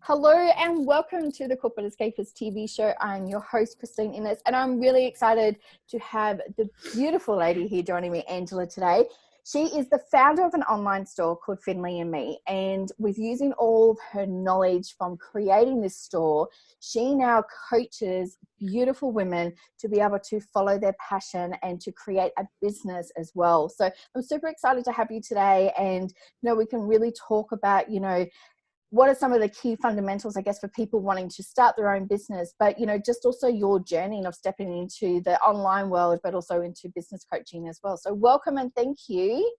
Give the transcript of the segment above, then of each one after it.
Hello and welcome to the Corporate Escapists TV show. I'm your host, Christine Innes, and I'm really excited to have the beautiful lady here joining me, Angela, today. She is the founder of an online store called Finley and Me, and with using all of her knowledge from creating this store, she now coaches beautiful women to be able to follow their passion and to create a business as well. So I'm super excited to have you today, and we can really talk about, what are some of the key fundamentals, I guess, for people wanting to start their own business, but, just also your journey of stepping into the online world, but also into business coaching as well. So welcome and thank you.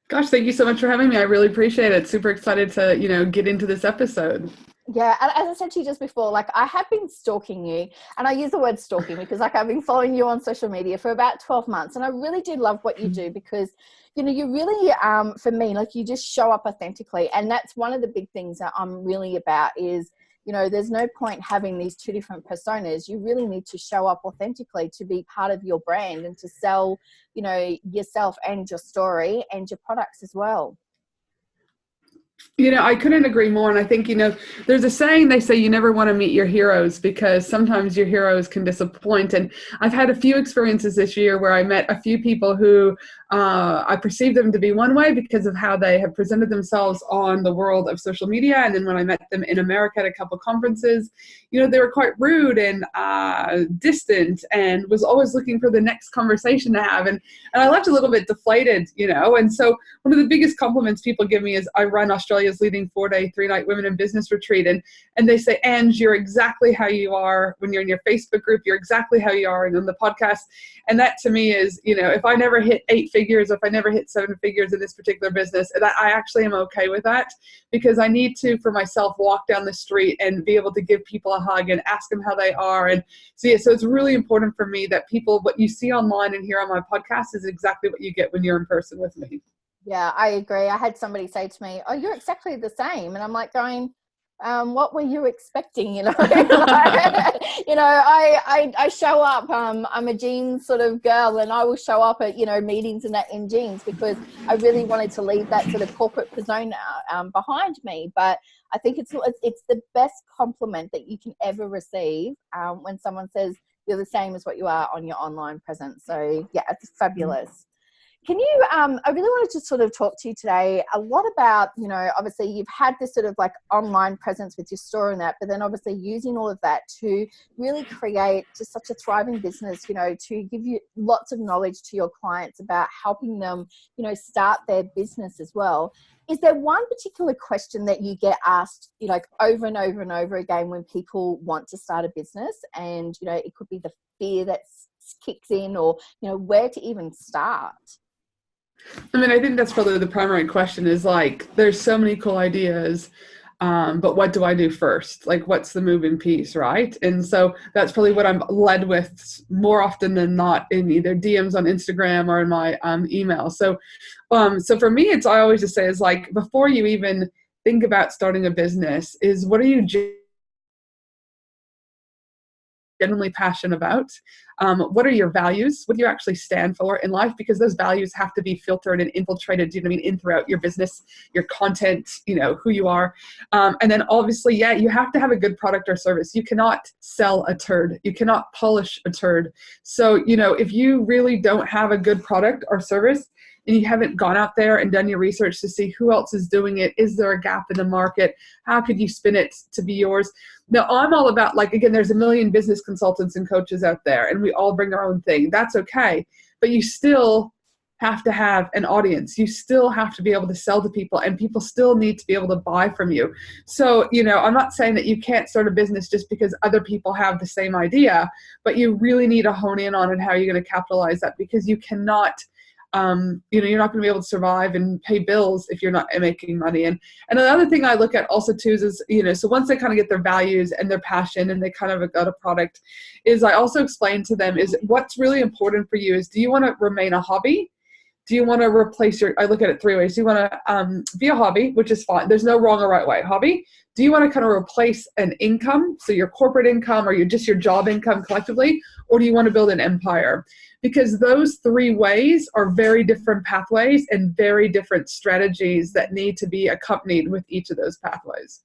Gosh, thank you so much for having me. I really appreciate it. Super excited to, get into this episode. Yeah, and as I said to you just before, I have been stalking you, and I use the word stalking because I've been following you on social media for about 12 months, and I really do love what you do because, you really, for me, you just show up authentically, and that's one of the big things that I'm really about is, there's no point having these two different personas. You really need to show up authentically to be part of your brand and to sell, yourself and your story and your products as well. I couldn't agree more. And I think, there's a saying, they say you never want to meet your heroes because sometimes your heroes can disappoint. And I've had a few experiences this year where I met a few people who I perceived them to be one way because of how they have presented themselves on the world of social media. And then when I met them in America at a couple conferences, they were quite rude and distant and was always looking for the next conversation to have. And I left a little bit deflated, And so one of the biggest compliments people give me is I run Australia's leading 4-day, 3-night women in business retreat. And they say, Ange, you're exactly how you are when you're in your Facebook group. You're exactly how you are and on the podcast. And that to me is, if I never hit 8 figures, if I never hit 7 figures in this particular business, that I actually am okay with that because I need to, for myself, walk down the street and be able to give people a hug and ask them how they are. And so it's really important for me that what you see online and hear on my podcast is exactly what you get when you're in person with me. Yeah, I agree. I had somebody say to me, "Oh, you're exactly the same," and I'm like going, "What were you expecting?" I show up. I'm a jeans sort of girl, and I will show up at meetings and that in jeans because I really wanted to leave that sort of corporate persona behind me. But I think it's the best compliment that you can ever receive when someone says you're the same as what you are on your online presence. So yeah, it's fabulous. Can you, I really wanted to sort of talk to you today a lot about, obviously you've had this sort of online presence with your store and that, but then obviously using all of that to really create just such a thriving business, to give you lots of knowledge to your clients about helping them, start their business as well. Is there one particular question that you get asked, over and over and over again when people want to start a business and, it could be the fear that kicks in or, where to even start? I think that's probably the primary question is there's so many cool ideas, but what do I do first? What's the moving piece, right? And so that's probably what I'm led with more often than not in either DMs on Instagram or in my email. So for me, I always just say is before you even think about starting a business is what are you genuinely passionate about? What are your values? What do you actually stand for in life? Because those values have to be filtered and infiltrated, in throughout your business, your content, who you are. And then obviously, you have to have a good product or service. You cannot sell a turd. You cannot polish a turd. So, if you really don't have a good product or service, and you haven't gone out there and done your research to see who else is doing it, is there a gap in the market? How could you spin it to be yours? Now, I'm all about, again, there's a million business consultants and coaches out there, and we all bring our own thing. That's okay. But you still have to have an audience. You still have to be able to sell to people, and people still need to be able to buy from you. So, I'm not saying that you can't start a business just because other people have the same idea, but you really need to hone in on how you're going to capitalize that because you cannot you're not going to be able to survive and pay bills if you're not making money. And another thing I look at also too is, so once they kind of get their values and their passion and they kind of got a product, is I also explain to them is what's really important for you is, do you want to remain a hobby? Do you want to replace I look at it three ways. Do you want to be a hobby, which is fine. There's no wrong or right way. Hobby. Do you want to kind of replace an income, so your corporate income or your job income collectively, or do you want to build an empire? Because those three ways are very different pathways and very different strategies that need to be accompanied with each of those pathways.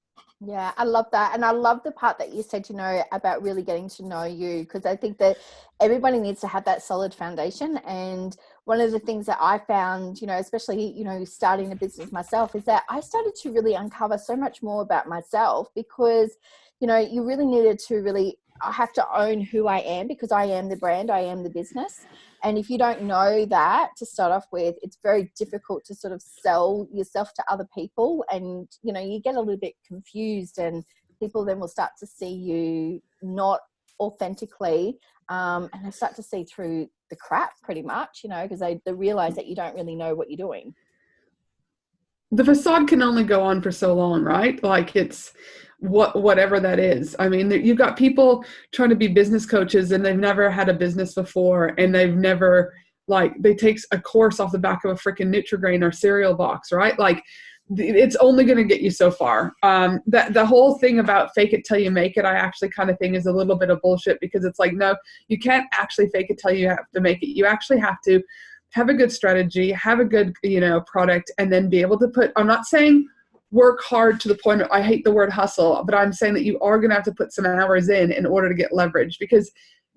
Yeah, I love that. And I love the part that you said, about really getting to know you, because I think that everybody needs to have that solid foundation. And one of the things that I found, especially, starting a business myself, is that I started to really uncover so much more about myself, because, you really needed to I have to own who I am, because I am the brand, I am the business. And if you don't know that to start off with, it's very difficult to sort of sell yourself to other people. And, you get a little bit confused, and people then will start to see you not authentically. And they start to see through the crap pretty much, because they realize that you don't really know what you're doing. The facade can only go on for so long, right? Like it's whatever that is. I mean, you've got people trying to be business coaches and they've never had a business before, and they've never they take a course off the back of a freaking Nutri-Grain or cereal box, right? Like it's only going to get you so far. That the whole thing about fake it till you make it, I actually kind of think is a little bit of bullshit, because it's like, no, you can't actually fake it till you have to make it. You actually have to have a good strategy, have a good, product, and then be able to I'm not saying work hard to the point of, I hate the word hustle, but I'm saying that you are going to have to put some hours in order to get leverage. Because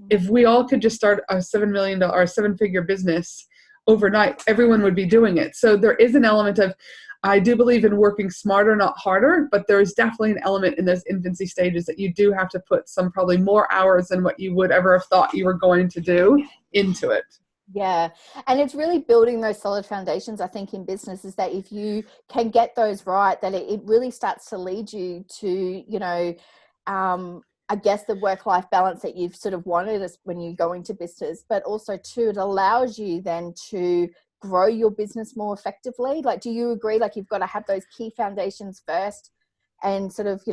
if we all could just start a $7 million or a 7-figure business overnight, everyone would be doing it. So there is an element of, I do believe in working smarter, not harder, but there is definitely an element in those infancy stages that you do have to put some probably more hours than what you would ever have thought you were going to do into it. Yeah. And it's really building those solid foundations, I think, in business, is that if you can get those right, that it really starts to lead you to, I guess the work-life balance that you've sort of wanted when you go into business, but also too, it allows you then to grow your business more effectively. Like, do you agree? Like, you've got to have those key foundations first and sort of,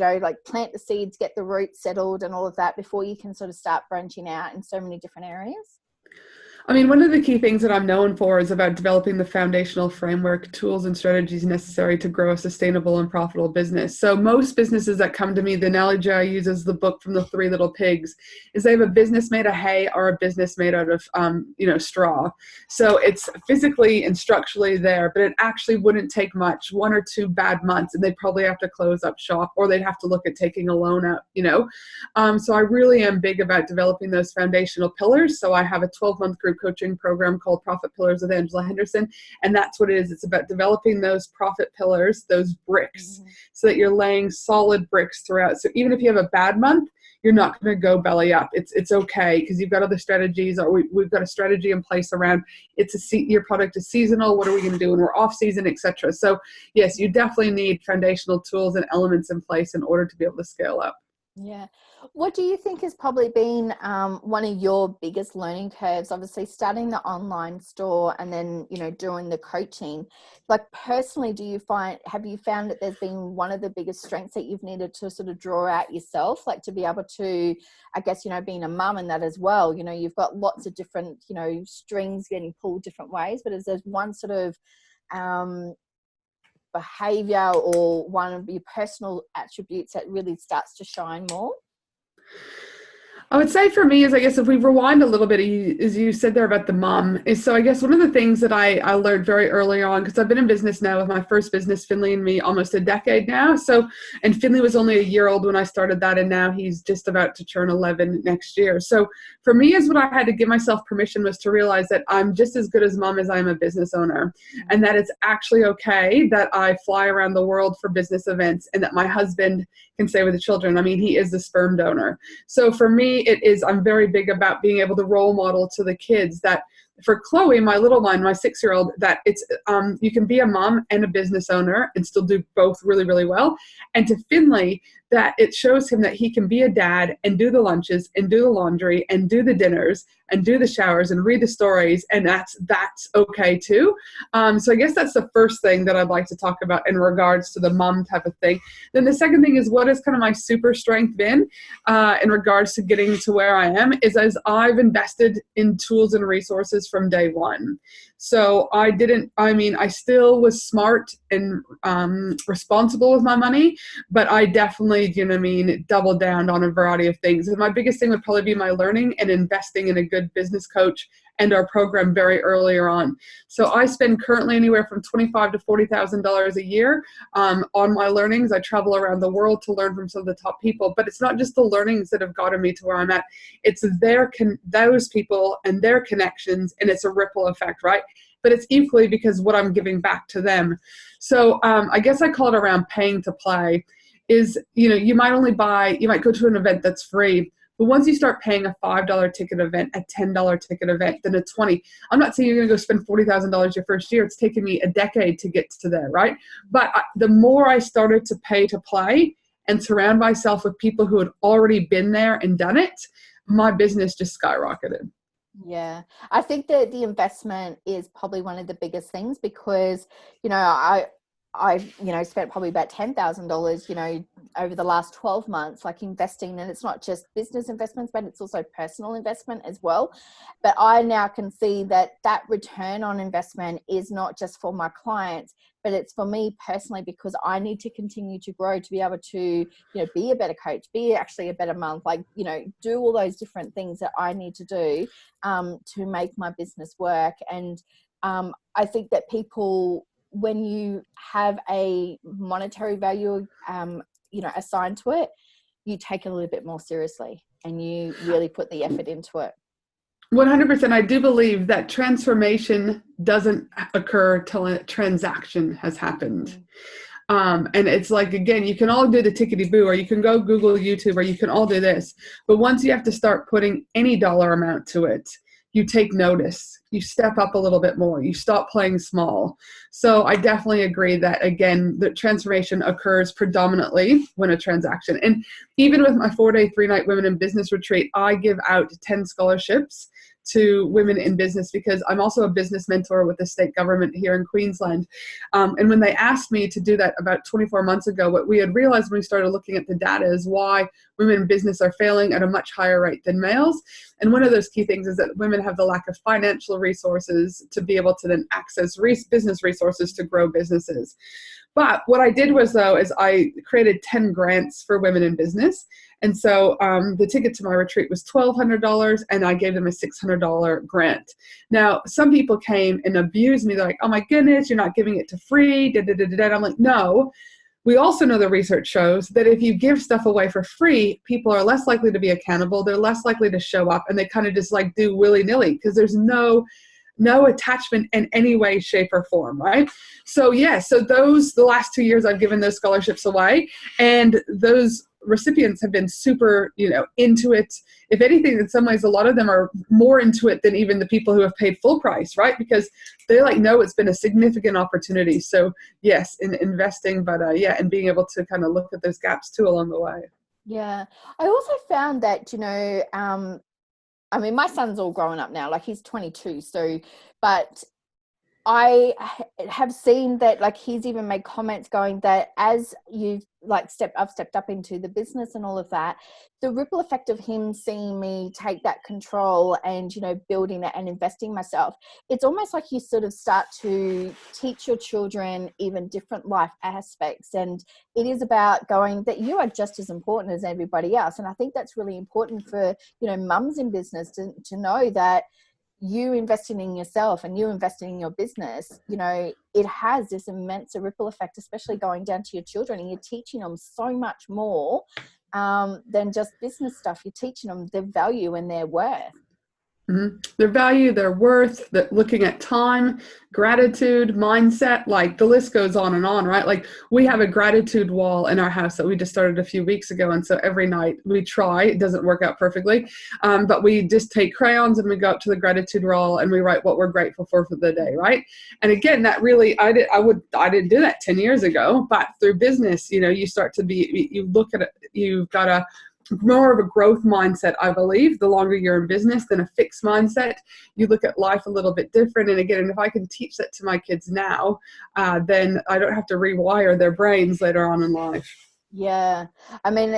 plant the seeds, get the roots settled and all of that before you can sort of start branching out in so many different areas. I mean, one of the key things that I'm known for is about developing the foundational framework, tools, and strategies necessary to grow a sustainable and profitable business. So most businesses that come to me, the analogy I use is the book from the Three Little Pigs, is they have a business made of hay or a business made out of, straw. So it's physically and structurally there, but it actually wouldn't take much, 1 or 2 bad months, and they'd probably have to close up shop, or they'd have to look at taking a loan out, So I really am big about developing those foundational pillars. So I have a 12-month group coaching program called Profit Pillars with Angela Henderson. And that's what it is. It's about developing those profit pillars, those bricks, so that you're laying solid bricks throughout. So even if you have a bad month, you're not going to go belly up. It's okay, because you've got other strategies, or we've got a strategy in place around your product is seasonal. What are we going to do when we're off season, etc. So yes, you definitely need foundational tools and elements in place in order to be able to scale up. Yeah. What do you think has probably been one of your biggest learning curves? Obviously, starting the online store and then, doing the coaching. Like, personally, have you found that there's been one of the biggest strengths that you've needed to sort of draw out yourself, like to be able to, I guess, being a mum and that as well, you've got lots of different, strings getting pulled different ways, but is there one sort of behavior or one of your personal attributes that really starts to shine more? I would say for me is, I guess if we rewind a little bit, as you said there about the mom, is so I guess one of the things that I learned very early on, because I've been in business now with my first business, Finley and me, almost a decade now. So, and Finley was only a year old when I started that, and now he's just about to turn 11 next year. So for me, is what I had to give myself permission was to realize that I'm just as good as mom as I am a business owner, and that it's actually okay that I fly around the world for business events, and that my husband can stay with the children. I mean, he is the sperm donor. So for me, I'm very big about being able to role model to the kids that, for Chloe, my little one, my 6-year-old, that it's you can be a mom and a business owner and still do both really, really well. And to Finley, that it shows him that he can be a dad and do the lunches and do the laundry and do the dinners and do the showers and read the stories, and that's okay too. So I guess that's the first thing that I'd like to talk about in regards to the mom type of thing. Then the second thing is, what has kind of my super strength been in regards to getting to where I am, is as I've invested in tools and resources was from day one. So I still was smart and responsible with my money, but I definitely, doubled down on a variety of things. And my biggest thing would probably be my learning and investing in a good business coach and our program very earlier on. So I spend currently anywhere from $25,000 to $40,000 a year on my learnings. I travel around the world to learn from some of the top people, but it's not just the learnings that have gotten me to where I'm at. It's those people and their connections, and it's a ripple effect, right? But it's equally because what I'm giving back to them. So I guess I call it around paying to play is, you might go to an event that's free. But once you start paying a $5 ticket event, a $10 ticket event, then a $20, I'm not saying you're going to go spend $40,000 your first year. It's taken me a decade to get to there, right? But the more I started to pay to play and surround myself with people who had already been there and done it, my business just skyrocketed. Yeah, I think that the investment is probably one of the biggest things because, I spent probably about $10,000, over the last 12 months, like investing, and it's not just business investments, but it's also personal investment as well. But I now can see that return on investment is not just for my clients, but it's for me personally, because I need to continue to grow to be able to, be a better coach, be actually a better mom, do all those different things that I need to do to make my business work. And I think that people, when you have a monetary value, assigned to it, you take it a little bit more seriously and you really put the effort into it. 100%. I do believe that transformation doesn't occur till a transaction has happened. And it's like, again, you can all do the tickety-boo, or you can go Google, YouTube, or you can all do this. But once you have to start putting any dollar amount to it, you take notice, you step up a little bit more, you stop playing small. So I definitely agree that, again, the transformation occurs predominantly when a transaction. And even with my 4-day, 3-night women in business retreat, I give out 10 scholarships to women in business because I'm also a business mentor with the state government here in Queensland. And when they asked me to do that about 24 months ago, what we had realized when we started looking at the data is why women in business are failing at a much higher rate than males. And one of those key things is that women have the lack of financial resources to be able to then access business resources to grow businesses. But what I did was, though, is I created 10 grants for women in business. And so the ticket to my retreat was $1,200, and I gave them a $600 grant. Now, some people came and abused me. They're like, oh, my goodness, you're not giving it to free. I'm like, no. We also know the research shows that if you give stuff away for free, people are less likely to be accountable. They're less likely to show up, and they kind of just like do willy-nilly because there's no attachment in any way, shape, or form, right? So the last 2 years I've given those scholarships away, and those recipients have been super, into it. If anything, in some ways, a lot of them are more into it than even the people who have paid full price, right? Because they know it's been a significant opportunity. So yes, in investing, but and being able to kind of look at those gaps too along the way. Yeah. I also found that, my son's all grown up now, he's 22. So, but I have seen that, he's even made comments going that as you've I've stepped up into the business and all of that, the ripple effect of him seeing me take that control and, building it and investing myself, it's almost like you sort of start to teach your children even different life aspects. And it is about going that you are just as important as everybody else. And I think that's really important for, mums in business to know that you investing in yourself and you investing in your business, it has this immense ripple effect, especially going down to your children, and you're teaching them so much more than just business stuff. You're teaching them their value and their worth. Mm-hmm. Their value, their worth, looking at time, gratitude, mindset, the list goes on and on, right? We have a gratitude wall in our house that we just started a few weeks ago. And so every night we try, it doesn't work out perfectly, but we just take crayons and we go up to the gratitude wall and we write what we're grateful for the day, right? And again, that really, I didn't do that 10 years ago, but through business, you start to you look at it, you've got a more of a growth mindset, I believe, the longer you're in business than a fixed mindset. You look at life a little bit different. And again, if I can teach that to my kids now, then I don't have to rewire their brains later on in life. Yeah. I mean,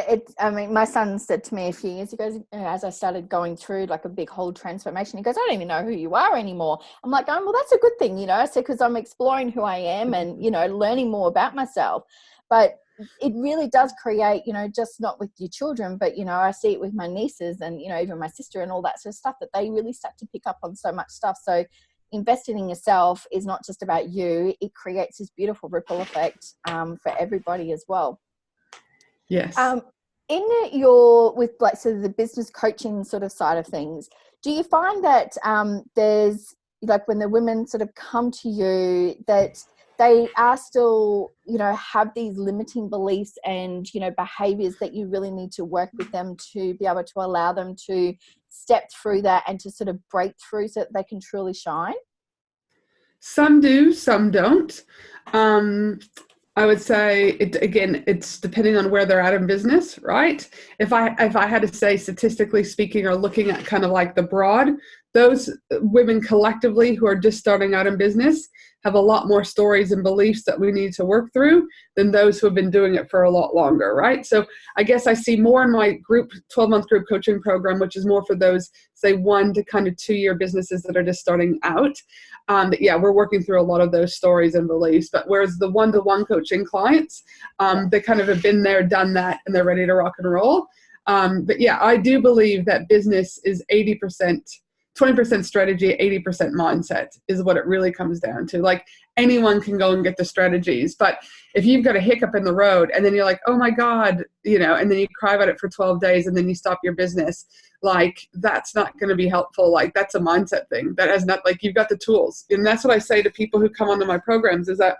my son said to me a few years ago, as I started going through like a big whole transformation, he goes, I don't even know who you are anymore. I'm like, oh, well, that's a good thing, you know. I said, because I'm exploring who I am and, you know, learning more about myself. But it really does create, you know, just not with your children, but, you know, I see it with my nieces and, you know, even my sister and all that sort of stuff, that they really start to pick up on so much stuff. So investing in yourself is not just about you. It creates this beautiful ripple effect for everybody as well. Yes. In your, with like sort of the business coaching sort of side of things, do you find that there's like when the women sort of come to you that they are still, you know, have these limiting beliefs and, you know, behaviors that you really need to work with them to be able to allow them to step through that and to sort of break through so that they can truly shine? Some do, some don't. I would say it's depending on where they're at in business, right? If I had to say statistically speaking, or looking at kind of like the broad, those women collectively who are just starting out in business have a lot more stories and beliefs that we need to work through than those who have been doing it for a lot longer, right? So I guess I see more in my group 12-month group coaching program, which is more for those, say, 1 to kind of 2-year businesses that are just starting out. But yeah, we're working through a lot of those stories and beliefs. But whereas the one-to-one coaching clients, they kind of have been there, done that, and they're ready to rock and roll. But yeah, I do believe that business is 80%, 20% strategy, 80% mindset is what it really comes down to. Like anyone can go and get the strategies, but if you've got a hiccup in the road and then you're like, oh my God, you know, and then you cry about it for 12 days and then you stop your business, like that's not going to be helpful. Like that's a mindset thing that has not, like you've got the tools. And that's what I say to people who come onto my programs is that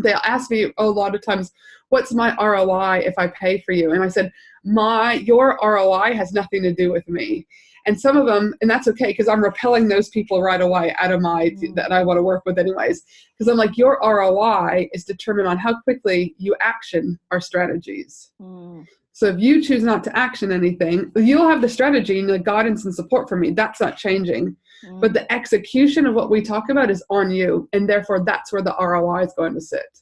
they'll ask me a lot of times, what's my ROI if I pay for you? And I said, your ROI has nothing to do with me. And some of them, and that's okay, because I'm repelling those people right away out of that I want to work with anyways. Because I'm like, your ROI is determined on how quickly you action our strategies. So if you choose not to action anything, you'll have the strategy and the guidance and support from me. That's not changing. But the execution of what we talk about is on you. And therefore, that's where the ROI is going to sit.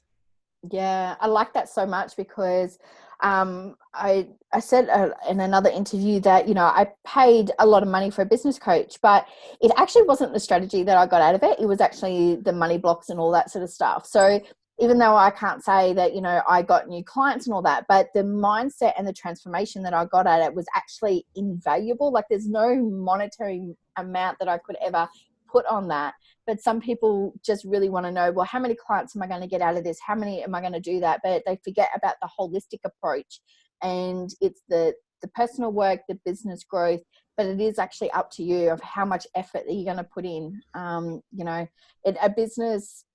Yeah, I like that so much because I said in another interview that, you know, I paid a lot of money for a business coach, but it actually wasn't the strategy that I got out of it. It was actually the money blocks and all that sort of stuff. So even though I can't say that, you know, I got new clients and all that, but the mindset and the transformation that I got at it was actually invaluable. Like there's no monetary amount that I could ever put on that. But some people just really want to know, well, how many clients am I going to get out of this? How many am I going to do that? But they forget about the holistic approach. And it's the personal work, the business growth, but it is actually up to you of how much effort that you're going to put in. You know, a business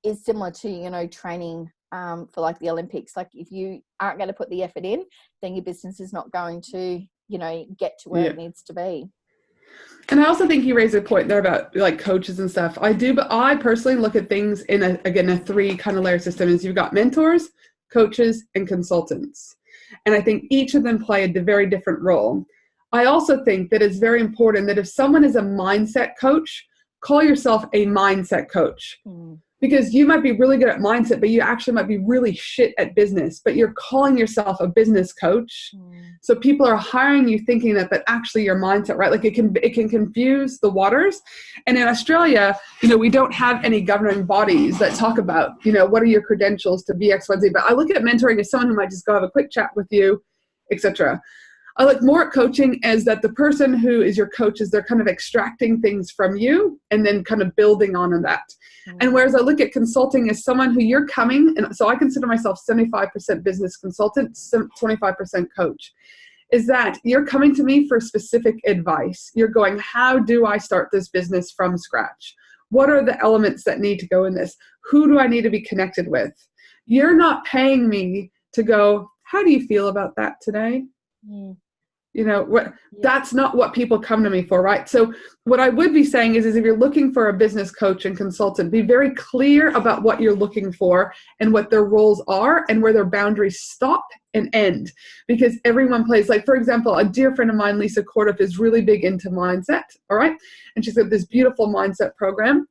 is similar to, you know, training for like the Olympics. Like if you aren't going to put the effort in, then your business is not going to, you know, get to where it needs to be. And I also think you raised a point there about like coaches and stuff. I do, but I personally look at things in a 3 kind of layer system. Is you've got mentors, coaches, and consultants. And I think each of them play a very different role. I also think that it's very important that if someone is a mindset coach, call yourself a mindset coach. Because you might be really good at mindset, but you actually might be really shit at business, but you're calling yourself a business coach. So people are hiring you thinking that actually your mindset, right? Like it can confuse the waters. And in Australia, you know, we don't have any governing bodies that talk about, you know, what are your credentials to be X, Y, Z. But I look at mentoring as someone who might just go have a quick chat with you, etc. I look more at coaching as that the person who is your coach is they're kind of extracting things from you and then kind of building on that. And whereas I look at consulting as someone who you're coming, and so I consider myself 75% business consultant, 25% coach, is that you're coming to me for specific advice. You're going, how do I start this business from scratch? What are the elements that need to go in this? Who do I need to be connected with? You're not paying me to go, how do you feel about that today? You know, that's not what people come to me for, right? So what I would be saying is if you're looking for a business coach and consultant, be very clear about what you're looking for and what their roles are and where their boundaries stop and end. Because everyone plays, like, for example, a dear friend of mine, Lisa Corduff, is really big into mindset, all right? And she's got this beautiful mindset program.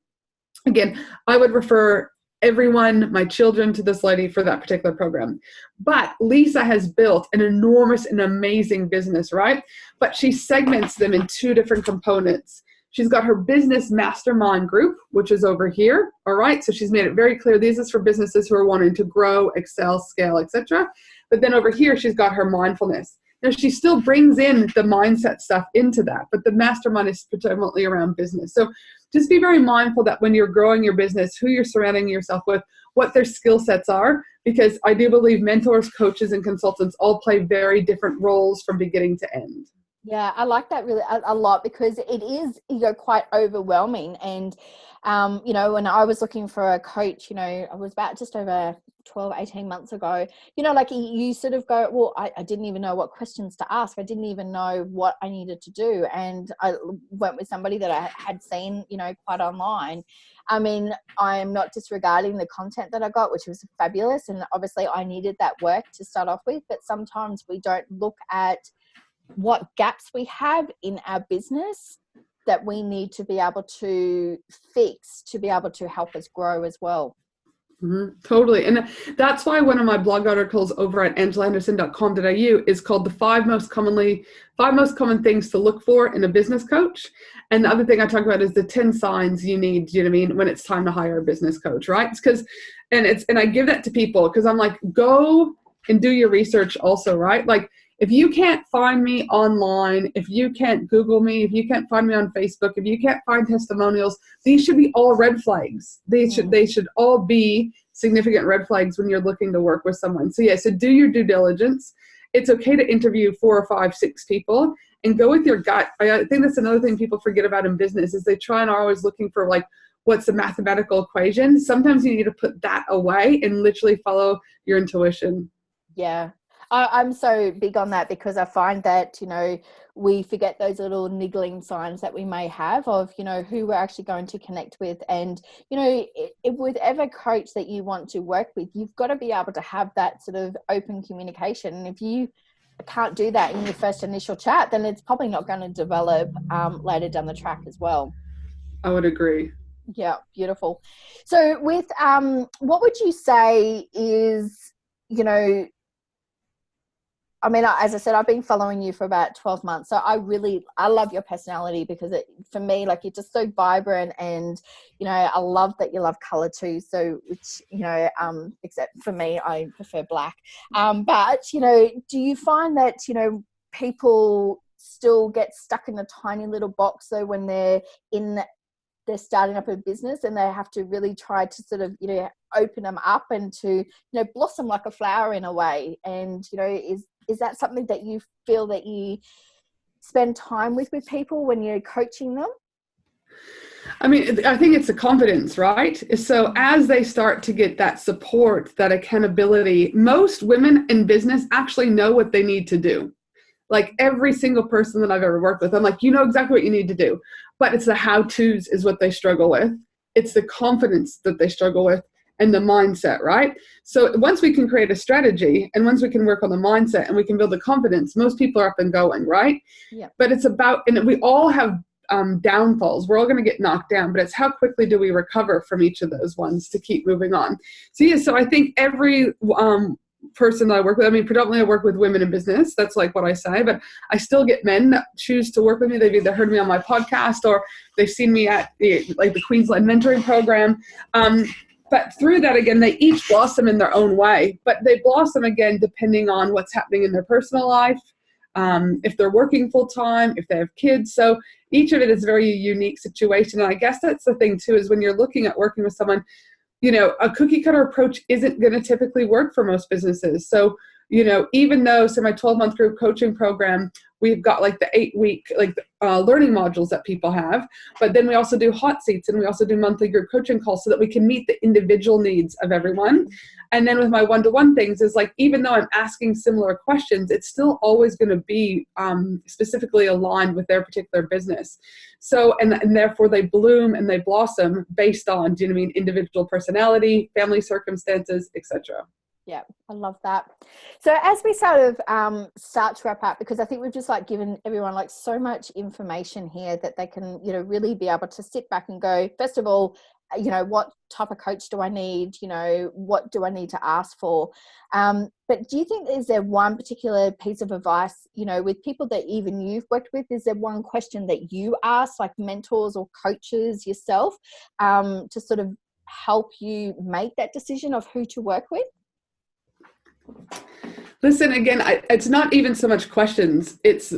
Again, I would refer everyone, my children, to this lady for that particular program. But Lisa has built an enormous and amazing business, right? But she segments them in two different components. She's got her business mastermind group, which is over here. All right. So she's made it very clear. This is for businesses who are wanting to grow, excel, scale, etc. But then over here, she's got her mindfulness. Now, she still brings in the mindset stuff into that, but the mastermind is predominantly around business. So just be very mindful that when you're growing your business, who you're surrounding yourself with, what their skill sets are, because I do believe mentors, coaches, and consultants all play very different roles from beginning to end. Yeah, I like that really a lot, because it is, quite overwhelming. And, when I was looking for a coach, I was about just over 12, 18 months ago, like you sort of go, well, I didn't even know what questions to ask. I didn't even know what I needed to do. And I went with somebody that I had seen, quite online. I mean, I'm not disregarding the content that I got, which was fabulous. And obviously I needed that work to start off with, but sometimes we don't look at what gaps we have in our business that we need to be able to fix to be able to help us grow as well. Mm-hmm, totally. And that's why one of my blog articles over at angelahenderson.com.au is called the five most common things to look for in a business coach. And the other thing I talk about is the 10 signs you need, when it's time to hire a business coach, right? It's because, and I give that to people because I'm like, go and do your research also, right? Like, if you can't find me online, if you can't Google me, if you can't find me on Facebook, if you can't find testimonials, these should be all red flags. They should all be significant red flags when you're looking to work with someone. So so do your due diligence. It's okay to interview 4 or 5, 6 people and go with your gut. I think that's another thing people forget about in business is they try and are always looking for like, what's the mathematical equation? Sometimes you need to put that away and literally follow your intuition. Yeah. I'm so big on that because I find that, we forget those little niggling signs that we may have of, who we're actually going to connect with. And, if with every coach that you want to work with, you've got to be able to have that sort of open communication. And if you can't do that in your first initial chat, then it's probably not going to develop later down the track as well. I would agree. Yeah, beautiful. So with what would you say is, I mean, as I said, I've been following you for about 12 months. So I love your personality because for me, like, you're just so vibrant and, I love that you love color too. So, which, except for me, I prefer black. But, do you find that, people still get stuck in a tiny little box though when they're starting up a business and they have to really try to sort of, open them up and to, blossom like a flower in a way? And, is that something that you feel that you spend time with people when you're coaching them? I mean, I think it's a confidence, right? So as they start to get that support, that accountability, most women in business actually know what they need to do. Like every single person that I've ever worked with, I'm like, you know exactly what you need to do. But it's the how-tos is what they struggle with. It's the confidence that they struggle with and the mindset, right? So once we can create a strategy and once we can work on the mindset and we can build the confidence, most people are up and going, right? Yeah. But it's about, and we all have downfalls. We're all going to get knocked down, but it's how quickly do we recover from each of those ones to keep moving on. So I think every person that I work with, I mean, predominantly I work with women in business. That's like what I say, but I still get men that choose to work with me. They've either heard me on my podcast or they've seen me at the Queensland mentoring program. But through that, again, they each blossom in their own way, but they blossom again depending on what's happening in their personal life, if they're working full time, if they have kids. So each of it is a very unique situation. And I guess that's the thing too, is when you're looking at working with someone, a cookie cutter approach isn't going to typically work for most businesses. So, even though, so my 12-month group coaching program, we've got like the 8-week learning modules that people have, but then we also do hot seats and we also do monthly group coaching calls so that we can meet the individual needs of everyone. And then with my one-to-one things is like, even though I'm asking similar questions, it's still always going to be specifically aligned with their particular business. So, and therefore they bloom and they blossom based on, individual personality, family circumstances, etc. Yeah, I love that. So as we sort of start to wrap up, because I think we've just given everyone so much information here that they can, really be able to sit back and go, first of all, you know, what type of coach do I need? You know, what do I need to ask for? But do you think, is there one particular piece of advice, you know, with people that even you've worked with, is there one question that you ask, like mentors or coaches yourself, to sort of help you make that decision of who to work with? Listen, again, it's not even so much questions. It's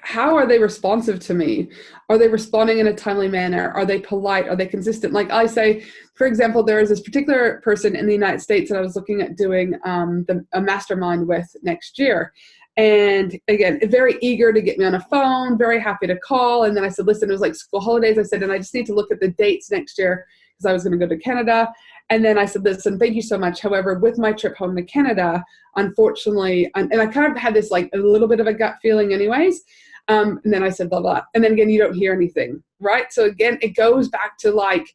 how are they responsive to me? Are they responding in a timely manner? Are they polite? Are they consistent? Like I say, for example, there is this particular person in the United States that I was looking at doing a mastermind with next year. And again, very eager to get me on a phone, very happy to call. And then I said, listen, it was like school holidays. I said, and I just need to look at the dates next year because I was going to go to Canada. And then I said, listen, thank you so much. However, with my trip home to Canada, unfortunately, and I kind of had this like a little bit of a gut feeling anyways. And then I said, blah, blah. And then again, you don't hear anything, right? So again, it goes back to like,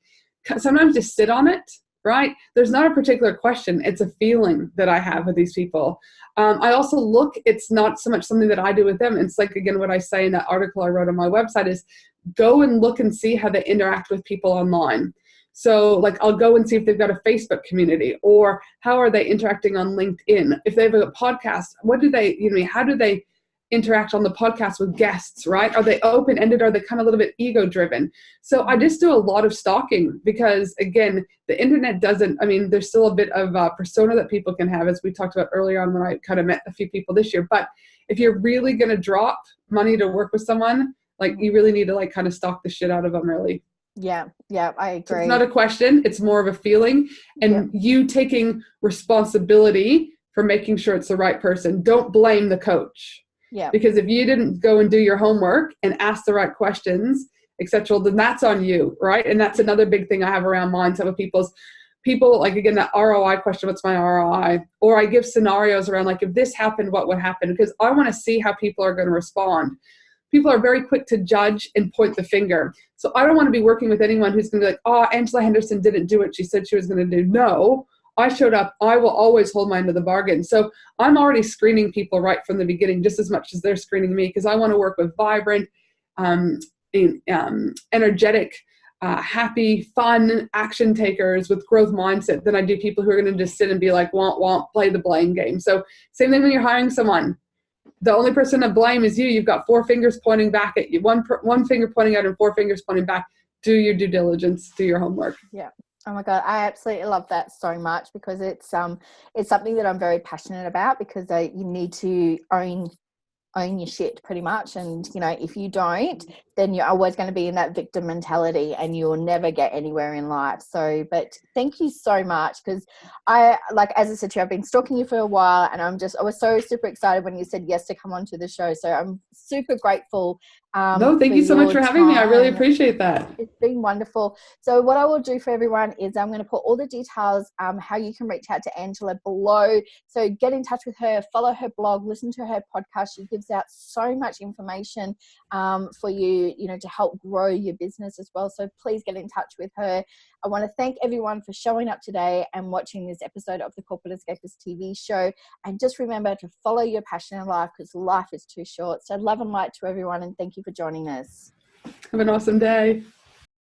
sometimes just sit on it, right? There's not a particular question. It's a feeling that I have with these people. I also look, it's not so much something that I do with them. It's like, again, what I say in that article I wrote on my website is go and look and see how they interact with people online. So like, I'll go and see if they've got a Facebook community, or how are they interacting on LinkedIn? If they have a podcast, what do they, how do they interact on the podcast with guests, right? Are they open-ended? Are they kind of a little bit ego-driven? So I just do a lot of stalking because, again, the internet there's still a bit of a persona that people can have, as we talked about earlier on when I kind of met a few people this year. But if you're really going to drop money to work with someone, like, you really need to like kind of stalk the shit out of them, really. Yeah, I agree. So it's not a question, it's more of a feeling, and you taking responsibility for making sure it's the right person. Don't blame the coach. Yeah. Because if you didn't go and do your homework and ask the right questions, etc., then that's on you, right? And that's another big thing I have around mindset with people, like, again, that ROI question, what's my ROI? Or I give scenarios around, like, if this happened, what would happen? Because I want to see how people are going to respond. People are very quick to judge and point the finger. So I don't want to be working with anyone who's going to be like, oh, Angela Henderson didn't do what she said she was going to do. No, I showed up. I will always hold my end of the bargain. So I'm already screening people right from the beginning, just as much as they're screening me, because I want to work with vibrant, energetic, happy, fun action takers with growth mindset than I do people who are going to just sit and be like, won't play the blame game. So same thing when you're hiring someone. The only person to blame is you. You've got four fingers pointing back at you, one finger pointing out and four fingers pointing back. Do your due diligence, do your homework. Yeah. Oh my God, I absolutely love that so much, because it's something that I'm very passionate about, because you need to own your shit pretty much. And, if you don't, then you're always going to be in that victim mentality and you'll never get anywhere in life. So, but thank you so much, because as I said to you, I've been stalking you for a while, and I was so super excited when you said yes to come onto the show. So I'm super grateful. No, thank you so much for having me. I really appreciate that. It's been wonderful. So what I will do for everyone is I'm going to put all the details, how you can reach out to Angela below. So get in touch with her, follow her blog, listen to her podcast. She gives out so much information for you, to help grow your business as well. So please get in touch with her. I want to thank everyone for showing up today and watching this episode of the Corporate Escapists TV show. And just remember to follow your passion in life, because life is too short. So love and light to everyone, and thank you for joining us. Have an awesome day.